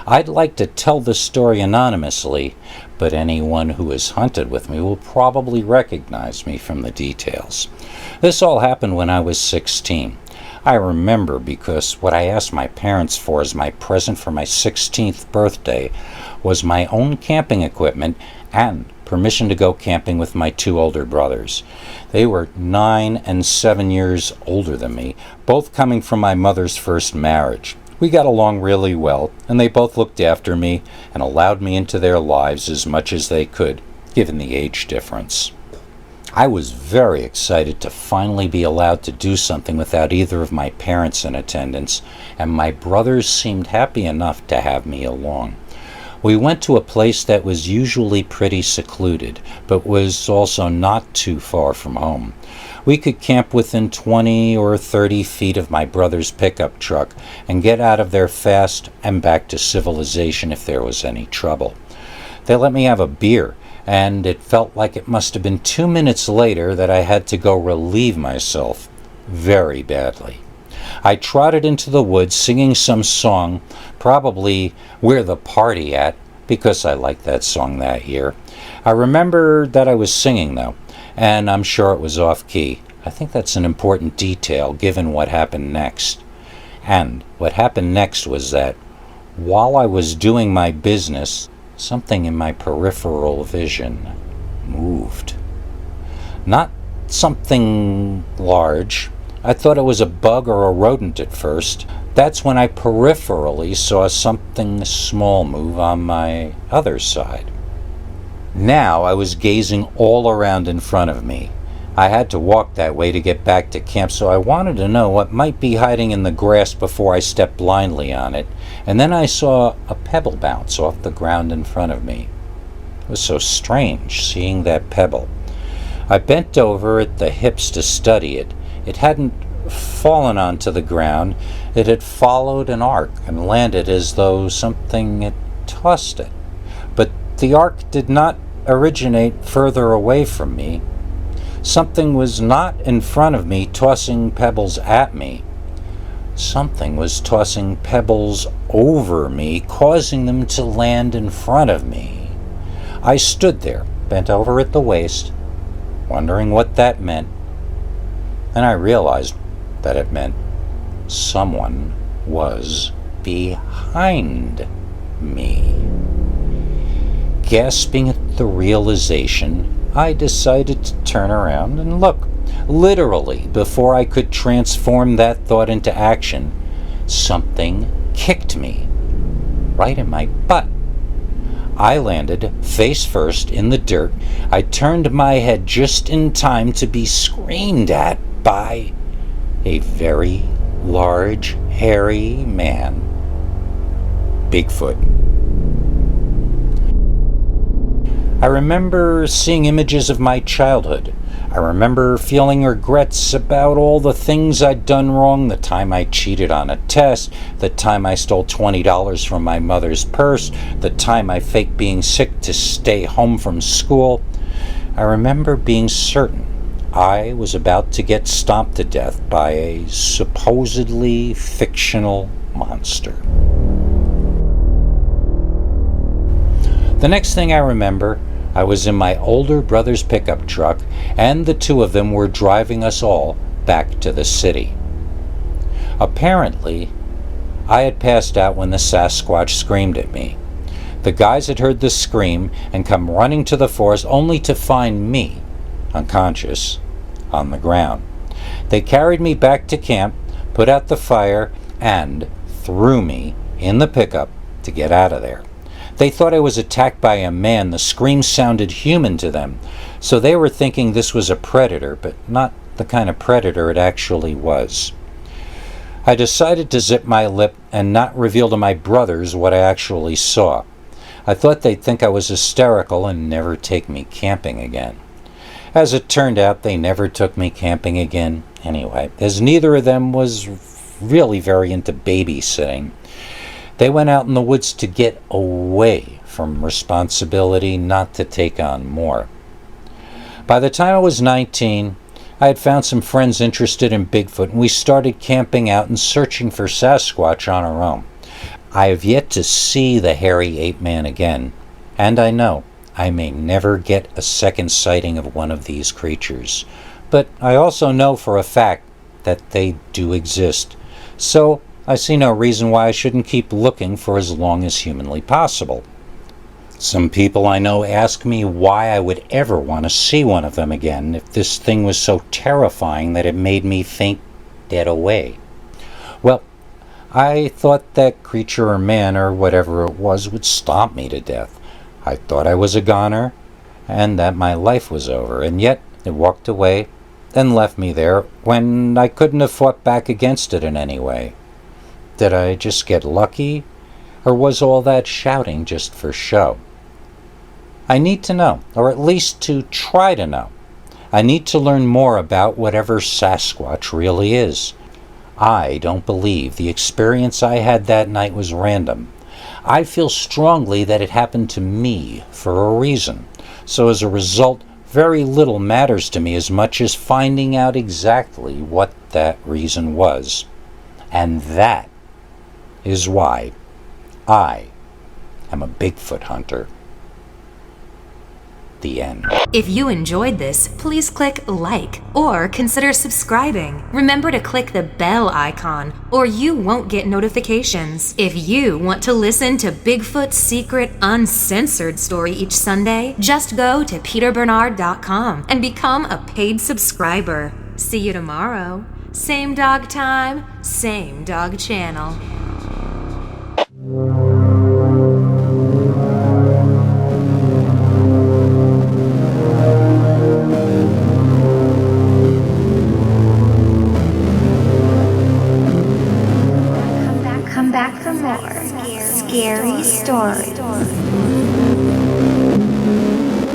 I'd like to tell this story anonymously, but anyone who has hunted with me will probably recognize me from the details. This all happened when I was 16. I remember because what I asked my parents for as my present for my 16th birthday was my own camping equipment and permission to go camping with my two older brothers. They were 9 and 7 years older than me, both coming from my mother's first marriage. We got along really well, and they both looked after me and allowed me into their lives as much as they could, given the age difference. I was very excited to finally be allowed to do something without either of my parents in attendance, and my brothers seemed happy enough to have me along. We went to a place that was usually pretty secluded, but was also not too far from home. We could camp within 20 or 30 feet of my brother's pickup truck and get out of there fast and back to civilization if there was any trouble. They let me have a beer, and it felt like it must have been 2 minutes later that I had to go relieve myself very badly. I trotted into the woods singing some song, probably "Where the Party At," because I liked that song that year. I remember that I was singing, though, and I'm sure it was off-key. I think that's an important detail, given what happened next. And what happened next was that, while I was doing my business, something in my peripheral vision moved. Not something large. I thought it was a bug or a rodent at first. That's when I peripherally saw something small move on my other side. Now I was gazing all around in front of me. I had to walk that way to get back to camp, so I wanted to know what might be hiding in the grass before I stepped blindly on it, and then I saw a pebble bounce off the ground in front of me. It was so strange seeing that pebble. I bent over at the hips to study it. It hadn't fallen onto the ground. It had followed an arc and landed as though something had tossed it. But the arc did not originate further away from me. Something was not in front of me tossing pebbles at me. Something was tossing pebbles over me, causing them to land in front of me. I stood there, bent over at the waist, wondering what that meant. Then I realized that it meant someone was behind me. Gasping at the realization, I decided to turn around and look. Literally, before I could transform that thought into action, something kicked me right in my butt. I landed face first in the dirt. I turned my head just in time to be screamed at by a very large, hairy man. Bigfoot. I remember seeing images of my childhood. I remember feeling regrets about all the things I'd done wrong, the time I cheated on a test, the time I stole $20 from my mother's purse, the time I faked being sick to stay home from school. I remember being certain I was about to get stomped to death by a supposedly fictional monster. The next thing I remember, I was in my older brother's pickup truck, and the two of them were driving us all back to the city. Apparently, I had passed out when the Sasquatch screamed at me. The guys had heard the scream and come running to the forest only to find me, unconscious, on the ground. They carried me back to camp, put out the fire, and threw me in the pickup to get out of there. They thought I was attacked by a man. The scream sounded human to them, so they were thinking this was a predator, but not the kind of predator it actually was. I decided to zip my lip and not reveal to my brothers what I actually saw. I thought they'd think I was hysterical and never take me camping again. As it turned out, they never took me camping again anyway, as neither of them was really very into babysitting. They went out in the woods to get away from responsibility, not to take on more. By the time I was 19, I had found some friends interested in Bigfoot, and we started camping out and searching for Sasquatch on our own. I have yet to see the hairy ape man again, and I know I may never get a second sighting of one of these creatures. But I also know for a fact that they do exist, so I see no reason why I shouldn't keep looking for as long as humanly possible. Some people I know ask me why I would ever want to see one of them again if this thing was so terrifying that it made me think dead away. Well, I thought that creature or man or whatever it was would stomp me to death. I thought I was a goner and that my life was over, and yet it walked away and left me there when I couldn't have fought back against it in any way. Did I just get lucky, or was all that shouting just for show? I need to know, or at least to try to know. I need to learn more about whatever Sasquatch really is. I don't believe the experience I had that night was random. I feel strongly that it happened to me for a reason. So as a result, very little matters to me as much as finding out exactly what that reason was. And that is why I am a Bigfoot hunter. The end. If you enjoyed this, please click like or consider subscribing. Remember to click the bell icon or you won't get notifications. If you want to listen to Bigfoot's secret uncensored story each Sunday, just go to peterbernard.com and become a paid subscriber. See you tomorrow. Same dog time, same dog channel. Come back for more scary stories.